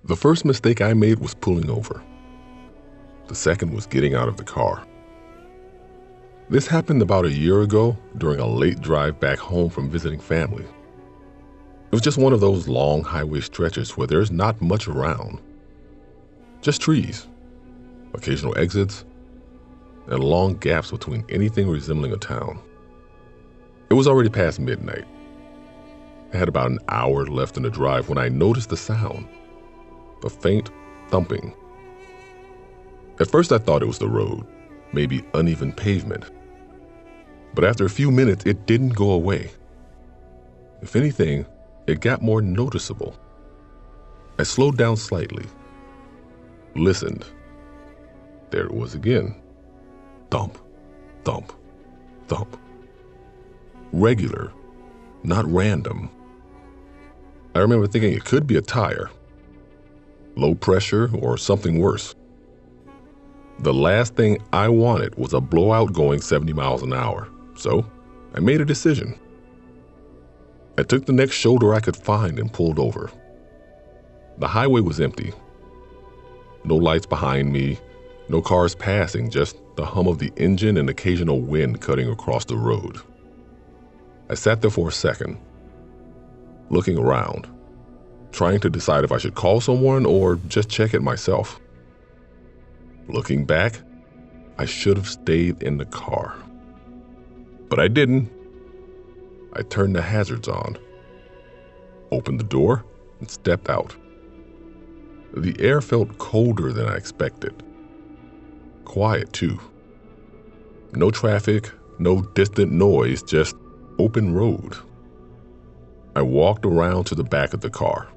The first mistake I made was pulling over. The second was getting out of the car. This happened about a year ago during a late drive back home from visiting family. It was just one of those long highway stretches where there's not much around. Just trees, occasional exits, and long gaps between anything resembling a town. It was already past midnight. I had about an hour left in the drive when I noticed the sound, a faint thumping. At first I thought it was the road, maybe uneven pavement. But after a few minutes, it didn't go away. If anything, it got more noticeable. I slowed down slightly, listened. There it was again. Thump, thump, thump. Regular, not random. I remember thinking it could be a tire, low pressure, or something worse. The last thing I wanted was a blowout going 70 miles an hour, so I made a decision. I took the next shoulder I could find and pulled over. The highway was empty. No lights behind me, no cars passing, just the hum of the engine and occasional wind cutting across the road. I sat there for a second, looking around, trying to decide if I should call someone or just check it myself. Looking back, I should have stayed in the car. But I didn't. I turned the hazards on, opened the door, and stepped out. The air felt colder than I expected. Quiet, too. No traffic, no distant noise, just open road. I walked around to the back of the car,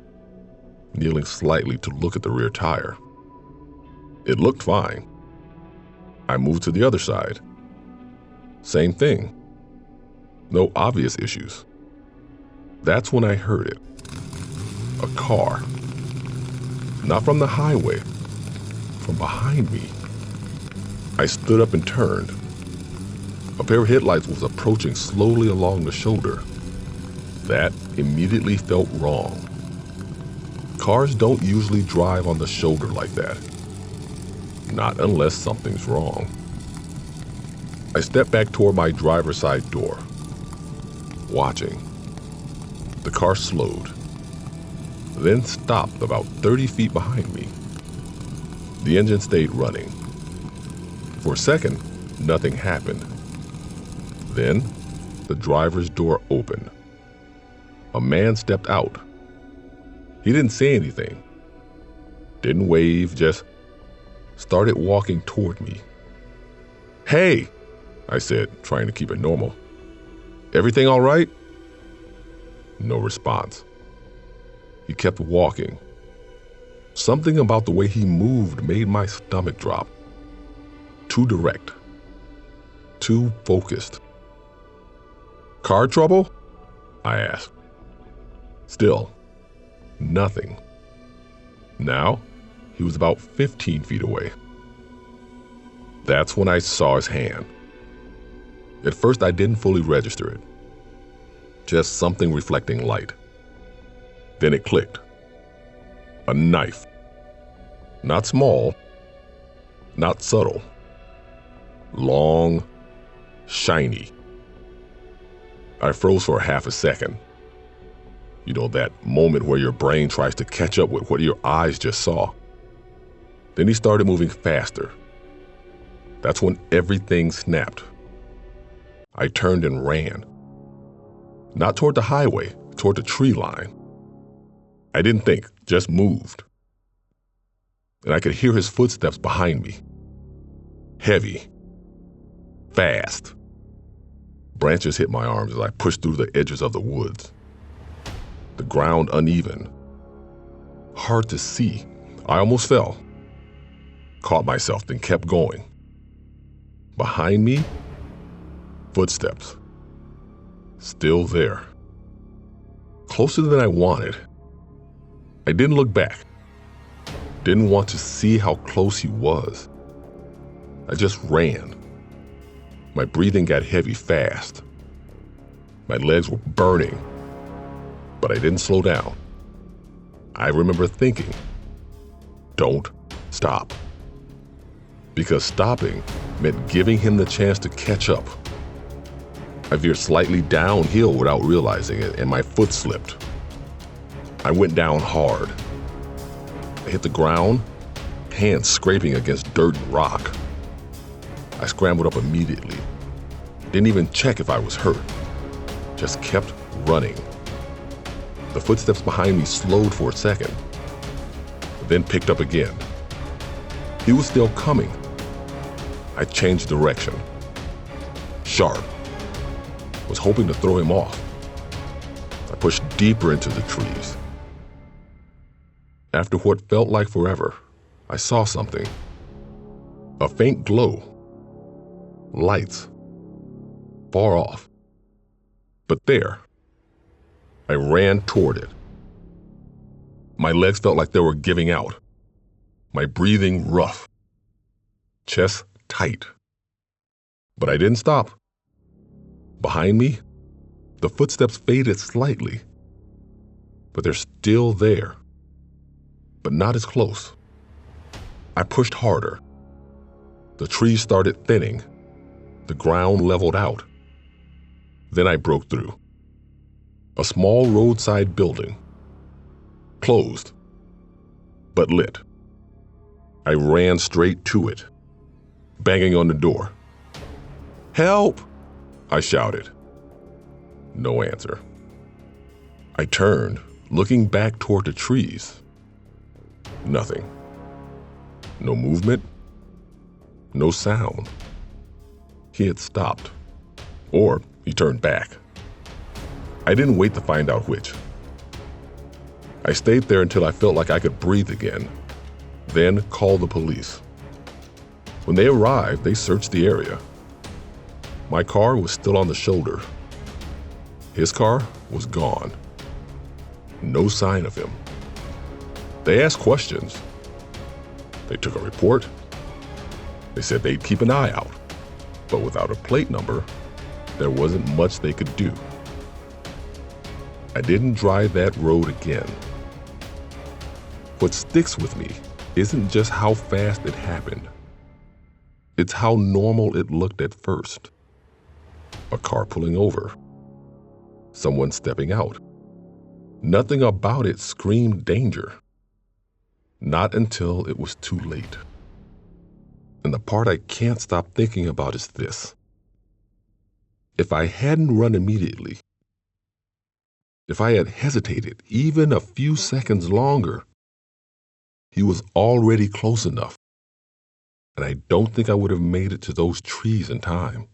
kneeling slightly to look at the rear tire. It looked fine. I moved to the other side. Same thing. No obvious issues. That's when I heard it. A car. Not from the highway, from behind me. I stood up and turned. A pair of headlights was approaching slowly along the shoulder. That immediately felt wrong. Cars don't usually drive on the shoulder like that. Not unless something's wrong. I stepped back toward my driver's side door, watching. The car slowed, then stopped about 30 feet behind me. The engine stayed running. For a second, nothing happened. Then, the driver's door opened. A man stepped out. He didn't say anything, didn't wave, just started walking toward me. "Hey," I said, trying to keep it normal. "Everything all right?" No response. He kept walking. Something about the way he moved made my stomach drop. Too direct. Too focused. "Car trouble?" I asked. Still, nothing. Now, he was about 15 feet away. That's when I saw his hand. At first, I didn't fully register it. Just something reflecting light. Then it clicked. A knife. Not small, not subtle. Long, shiny. I froze for half a second. You know, that moment where your brain tries to catch up with what your eyes just saw. Then he started moving faster. That's when everything snapped. I turned and ran. Not toward the highway, toward the tree line. I didn't think, just moved. And I could hear his footsteps behind me. Heavy. Fast. Branches hit my arms as I pushed through the edges of the woods. The ground uneven. Hard to see. I almost fell. Caught myself, then kept going. Behind me, footsteps. Still there. Closer than I wanted. I didn't look back. Didn't want to see how close he was. I just ran. My breathing got heavy fast. My legs were burning. But I didn't slow down. I remember thinking, Don't stop. Because stopping meant giving him the chance to catch up. I veered slightly downhill without realizing it, and my foot slipped. I went down hard. I hit the ground, hands scraping against dirt and rock. I scrambled up immediately. Didn't even check if I was hurt. Just kept running. The footsteps behind me slowed for a second, then picked up again. He was still coming. I changed direction. Sharp. Was hoping to throw him off. I pushed deeper into the trees. After what felt like forever, I saw something. A faint glow. Lights. Far off. But there. I ran toward it. My legs felt like they were giving out. My breathing rough. Chest tight. But I didn't stop. Behind me, the footsteps faded slightly. But they're still there. But not as close. I pushed harder. The trees started thinning. The ground leveled out. Then I broke through. A small roadside building. Closed, but lit. I ran straight to it, banging on the door. "Help!" I shouted. No answer. I turned, looking back toward the trees. Nothing. No movement. No sound. He had stopped. Or he turned back. I didn't wait to find out which. I stayed there until I felt like I could breathe again, then called the police. When they arrived, they searched the area. My car was still on the shoulder. His car was gone. No sign of him. They asked questions. They took a report. They said they'd keep an eye out, but without a plate number, there wasn't much they could do. I didn't drive that road again. What sticks with me isn't just how fast it happened. It's how normal it looked at first. A car pulling over. Someone stepping out. Nothing about it screamed danger. Not until it was too late. And the part I can't stop thinking about is this. If I hadn't run immediately, if I had hesitated even a few seconds longer, he was already close enough, and I don't think I would have made it to those trees in time.